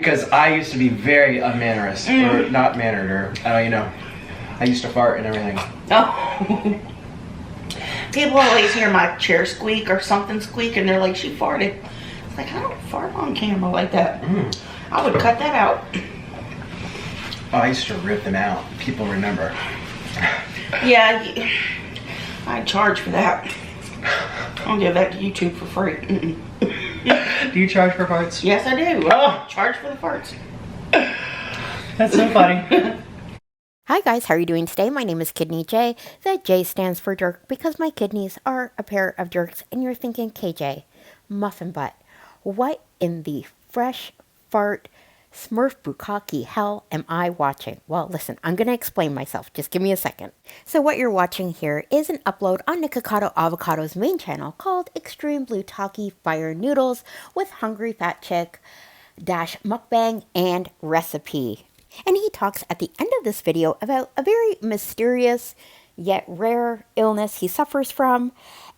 Because I used to be very unmannerous, or not mannered, or, I used to fart and everything. Oh. People always hear my chair squeak or something squeak and they're like, she farted. It's like, I don't fart on camera like that. I would cut that out. Oh, I used to rip them out. People remember. Yeah, I charge for that. I'll give that to YouTube for free. Do you charge for farts? Yes, I do. Oh. Charge for the farts. That's so funny. Hi guys, how are you doing today? My name is Kidneyjay. The J stands for jerk because my kidneys are a pair of jerks, and you're thinking, KJ, muffin butt, what in the fresh fart Smurf bukkake hell am I watching? Well, listen, I'm going to explain myself. Just give me a second. So what you're watching here is an upload on Nikocado Avocado's main channel called Extreme Blue Taki Fire Noodles with Hungry Fat Chick dash mukbang and recipe. And he talks at the end of this video about a very mysterious yet rare illness he suffers from.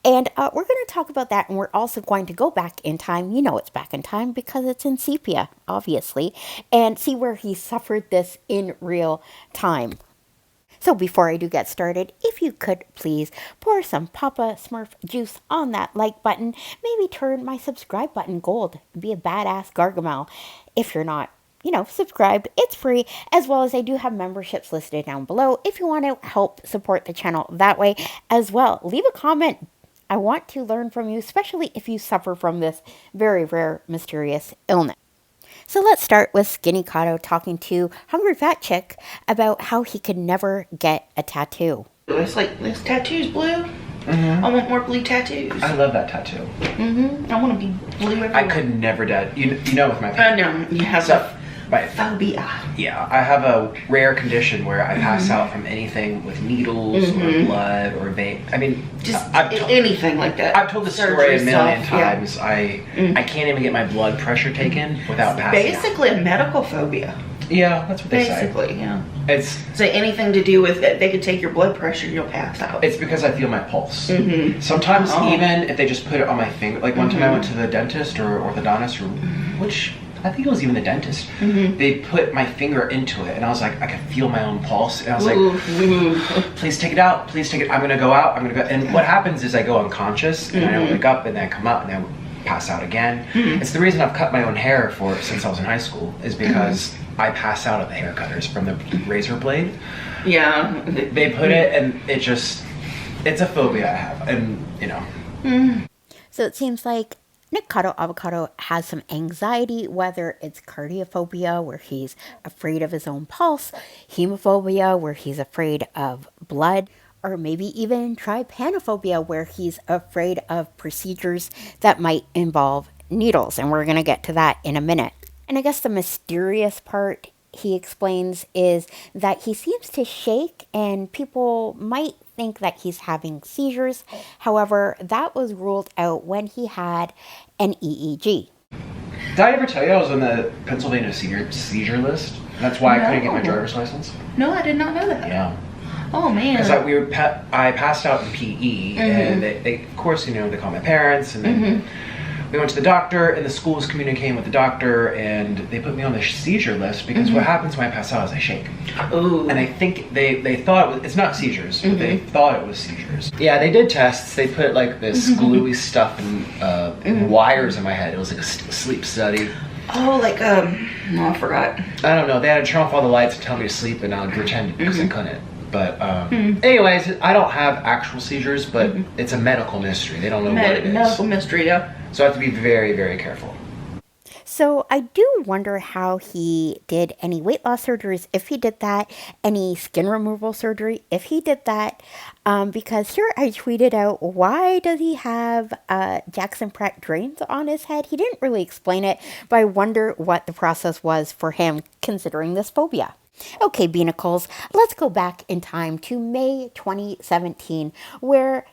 And we're going to talk about that, and we're also going to go back in time. You know it's back in time because it's in sepia, obviously, and see where he suffered this in real time. So before I do get started, if you could please pour some Papa Smurf juice on that like button, maybe turn my subscribe button gold and be a badass Gargamel. If you're not, subscribed, it's free, as well as I do have memberships listed down below if you want to help support the channel that way as well. Leave a comment. I want to learn from you, especially if you suffer from this very rare, mysterious illness. So let's start with Skinny Cotto talking to Hungry Fat Chick about how he could never get a tattoo. It's like, this tattoo's blue. I want more blue tattoos. I love that tattoo. I want to be blue everywhere. I could never with my parents. No, you have My phobia. Yeah, I have a rare condition where I pass out from anything with needles or blood or vape. I mean, just anything like that. I've told the story a million times. Yeah. I can't even get my blood pressure taken without passing out. Basically a medical phobia. Yeah, that's what they say. Basically, yeah. It's so anything to do with it, they could take your blood pressure, you'll pass out. It's because I feel my pulse. Sometimes even if they just put it on my finger, like one time I went to the dentist or orthodontist, or which I think it was even the dentist. They put my finger into it, and I was like, I could feel my own pulse, and I was like, please take it out, please take it. I'm gonna go out. I'm gonna go. And what happens is I go unconscious, and I don't wake up, and then I come out, and I pass out again. It's the reason I've cut my own hair since I was in high school, is because I pass out at the hair cutters from the razor blade. Yeah. They put it, and it's a phobia I have, and So it seems like Nikocado Avocado has some anxiety, whether it's cardiophobia, where he's afraid of his own pulse, hemophobia, where he's afraid of blood, or maybe even trypanophobia, where he's afraid of procedures that might involve needles. And we're going to get to that in a minute. And I guess the mysterious part he explains is that he seems to shake, and people might think that he's having seizures. However, that was ruled out when he had an EEG. Did I ever tell you I was on the Pennsylvania seizure list? That's why I couldn't get my driver's license. No, I did not know that. Yeah. Oh man. Because I passed out in PE, and they of course, they called my parents, and then we went to the doctor, and the school was communicating with the doctor, and they put me on the seizure list because what happens when I pass out is I shake. Ooh. And I think they thought it's not seizures, but they thought it was seizures. Yeah, they did tests. They put like this gluey stuff and wires in my head. It was like a sleep study. Oh, like no, I forgot. I don't know. They had to turn off all the lights and tell me to sleep, and I would pretend because I couldn't. But anyways, I don't have actual seizures, but it's a medical mystery. They don't know what it is. Medical mystery, yeah. So I have to be very, very careful. So I do wonder how he did any weight loss surgeries, if he did that, any skin removal surgery, if he did that, because here I tweeted out, why does he have Jackson Pratt drains on his head? He didn't really explain it, but I wonder what the process was for him considering this phobia. Okay, Beanacles, let's go back in time to May 2017, where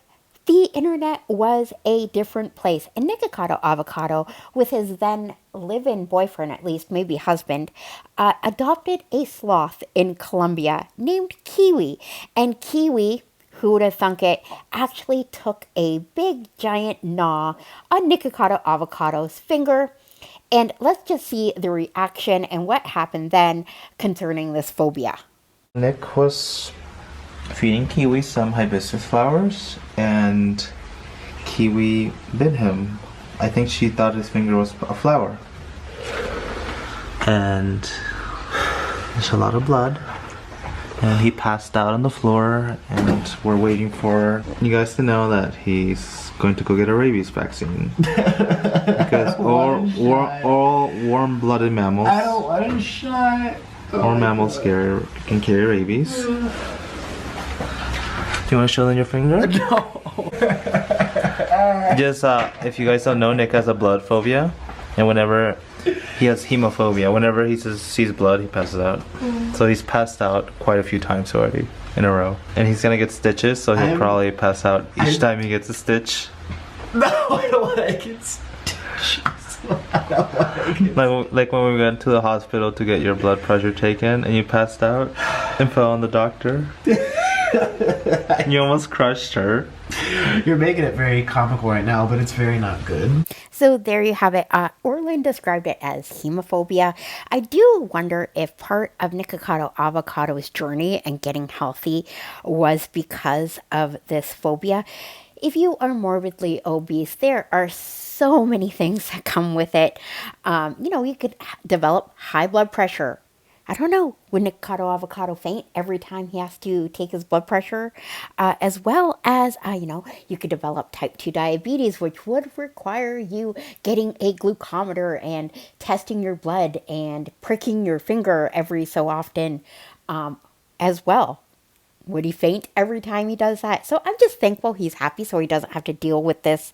the internet was a different place. And Nikocado Avocado, with his then live-in boyfriend, at least, maybe husband, adopted a sloth in Colombia named Kiwi. And Kiwi, who would have thunk it, actually took a big giant gnaw on Nikocado Avocado's finger. And let's just see the reaction and what happened then concerning this phobia. Nick was feeding Kiwi some hibiscus flowers, and Kiwi bit him. I think she thought his finger was a flower. And there's a lot of blood. And he passed out on the floor, and we're waiting for you guys to know that he's going to go get a rabies vaccine. Because all warm-blooded mammals, I don't want a shot. all mammals can carry rabies. Do you want to show them your finger? No. Just, if you guys don't know, Nick has a blood phobia. And whenever he has hemophobia, whenever he sees blood, he passes out. So he's passed out quite a few times already in a row. And he's gonna get stitches, so he'll probably pass out each time he gets a stitch. No, I don't want to get stitches. I don't want to get Like when we went to the hospital to get your blood pressure taken and you passed out and fell on the doctor. You almost crushed her. You're making it very comical right now, but it's very not good. So there you have it. Orlin described it as hemophobia. I do wonder if part of Nikocado Avocado's journey and getting healthy was because of this phobia. If you are morbidly obese, there are so many things that come with it. You could develop high blood pressure. I don't know, would Nikocado Avocado faint every time he has to take his blood pressure? As well as, you could develop type 2 diabetes, which would require you getting a glucometer and testing your blood and pricking your finger every so often as well. Would he faint every time he does that? So I'm just thankful he's happy so he doesn't have to deal with this.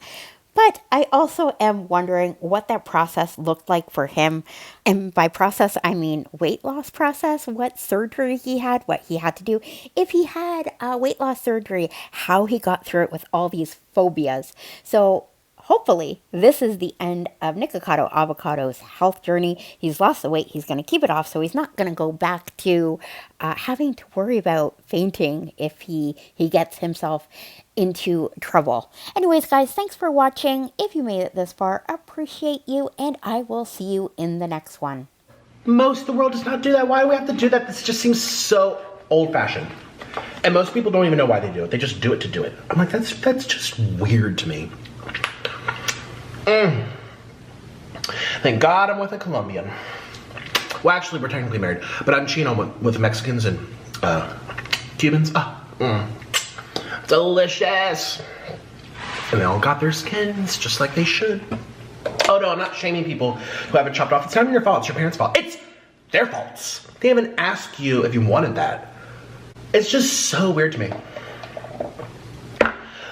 But I also am wondering what that process looked like for him. And by process, I mean weight loss process, what surgery he had, what he had to do. If he had a weight loss surgery, how he got through it with all these phobias. So hopefully this is the end of Nikocado Avocado's health journey. He's lost the weight. He's going to keep it off. So he's not going to go back to having to worry about fainting if he gets himself into trouble. Anyways, guys, thanks for watching. If you made it this far, appreciate you, and I will see you in the next one. Most of the world does not do that. Why do we have to do that? This just seems so old-fashioned. And most people don't even know why they do it. They just do it to do it. I'm like, that's just weird to me. Thank God I'm with a Colombian. Well, actually, we're technically married, but I'm Chino with Mexicans and Cubans. Delicious. And they all got their skins just like they should. Oh no, I'm not shaming people who have it chopped off. It's not even your fault. It's your parents' fault. It's their faults. They haven't asked you if you wanted that. It's just so weird to me.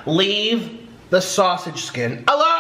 Leave the sausage skin alone.